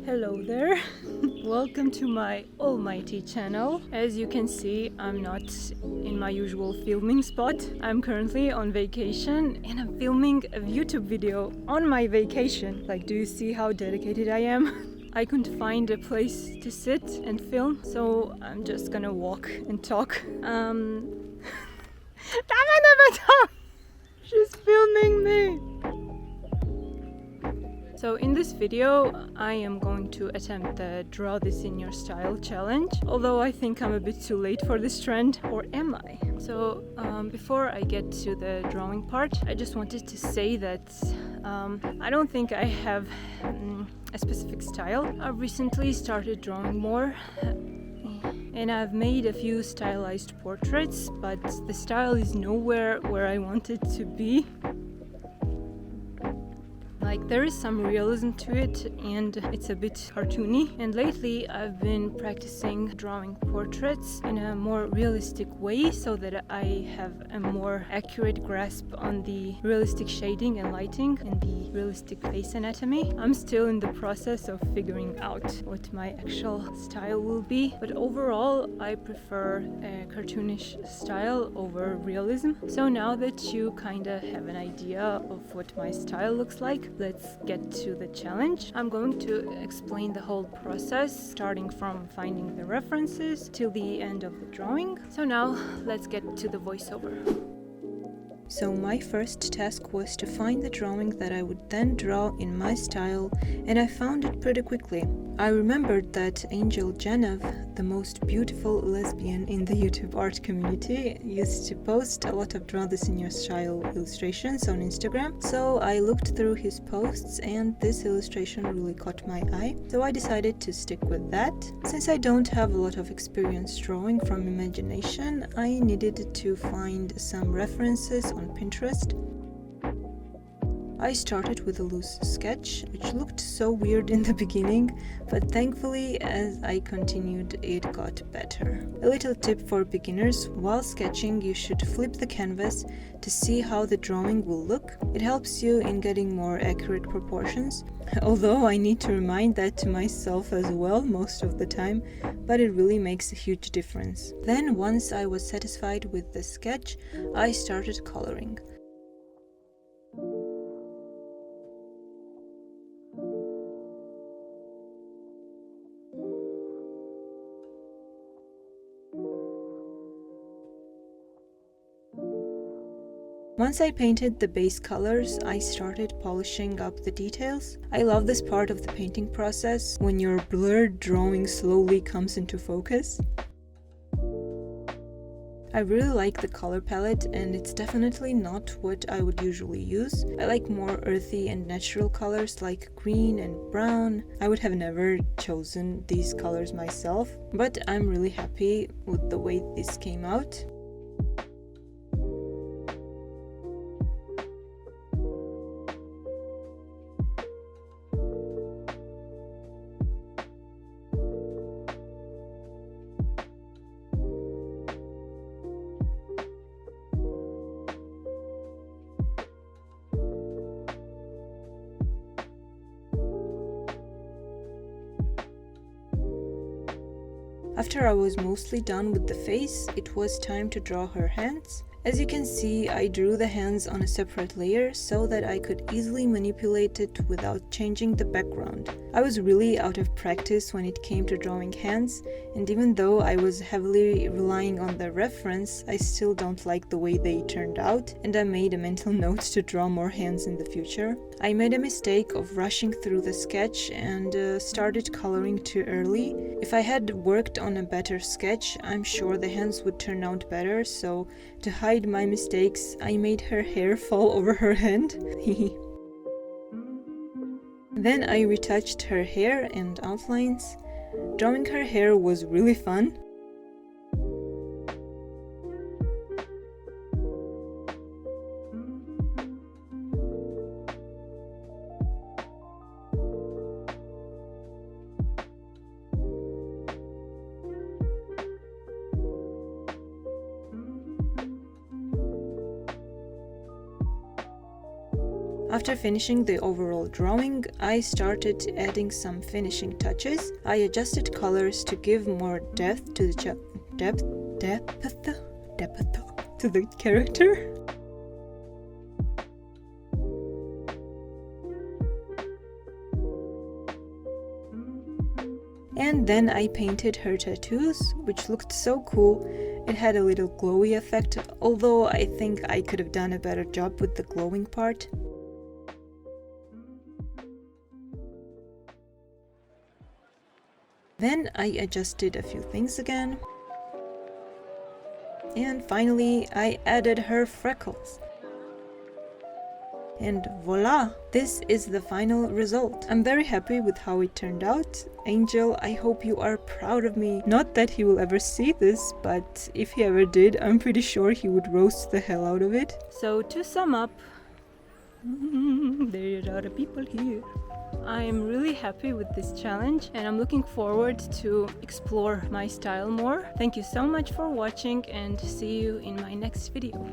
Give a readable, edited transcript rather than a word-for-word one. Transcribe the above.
Hello there, welcome to my almighty channel. As you can see, I'm not in my usual filming spot. I'm currently on vacation and I'm filming a YouTube video on my vacation. Like, do you see how dedicated I am? I couldn't find a place to sit and film, so I'm just gonna walk and talk. She's filming me! So in this video, I am going to attempt the Draw This in Your Style challenge, although I think I'm a bit too late for this trend, or am I? So before I get to the drawing part, I just wanted to say that I don't think I have a specific style. I've recently started drawing more, and I've made a few stylized portraits, but the style is nowhere where I want it to be. Like, there is some realism to it and it's a bit cartoony, and lately I've been practicing drawing portraits in a more realistic way so that I have a more accurate grasp on the realistic shading and lighting and the realistic face anatomy. I'm still in the process of figuring out what my actual style will be, but overall I prefer a cartoonish style over realism. So now that you kinda have an idea of what my style looks like, let's get to the challenge. I'm going to explain the whole process, starting from finding the references till the end of the drawing. So now let's get to the voiceover. So my first task was to find the drawing that I would then draw in my style, and I found it pretty quickly. I remembered that Angel Genev, the most beautiful lesbian in the YouTube art community, used to post a lot of Draw This in Your Style illustrations on Instagram, so I looked through his posts and this illustration really caught my eye, so I decided to stick with that. Since I don't have a lot of experience drawing from imagination, I needed to find some references on Pinterest. I started with a loose sketch, which looked so weird in the beginning, but thankfully as I continued it got better. A little tip for beginners: while sketching you should flip the canvas to see how the drawing will look. It helps you in getting more accurate proportions, although I need to remind that to myself as well most of the time, but it really makes a huge difference. Then once I was satisfied with the sketch, I started coloring. Once I painted the base colors, I started polishing up the details. I love this part of the painting process, when your blurred drawing slowly comes into focus. I really like the color palette, and it's definitely not what I would usually use. I like more earthy and natural colors like green and brown. I would have never chosen these colors myself, but I'm really happy with the way this came out. After I was mostly done with the face, it was time to draw her hands. As you can see, I drew the hands on a separate layer so that I could easily manipulate it without changing the background. I was really out of practice when it came to drawing hands, and even though I was heavily relying on the reference, I still don't like the way they turned out, and I made a mental note to draw more hands in the future. I made a mistake of rushing through the sketch and started coloring too early. If I had worked on a better sketch, I'm sure the hands would turn out better, so to hide my mistakes, I made her hair fall over her hand. Then I retouched her hair and outlines. Drawing her hair was really fun. After finishing the overall drawing, I started adding some finishing touches. I adjusted colors to give more depth to the depth to the character. And then I painted her tattoos, which looked so cool. It had a little glowy effect, although I think I could have done a better job with the glowing part. Then I adjusted a few things again. And finally, I added her freckles. And voila! This is the final result. I'm very happy with how it turned out. Angel, I hope you are proud of me. Not that he will ever see this, but if he ever did, I'm pretty sure he would roast the hell out of it. So to sum up, there are a lot of people here. I am really happy with this challenge and I'm looking forward to explore my style more. Thank you so much for watching and see you in my next video.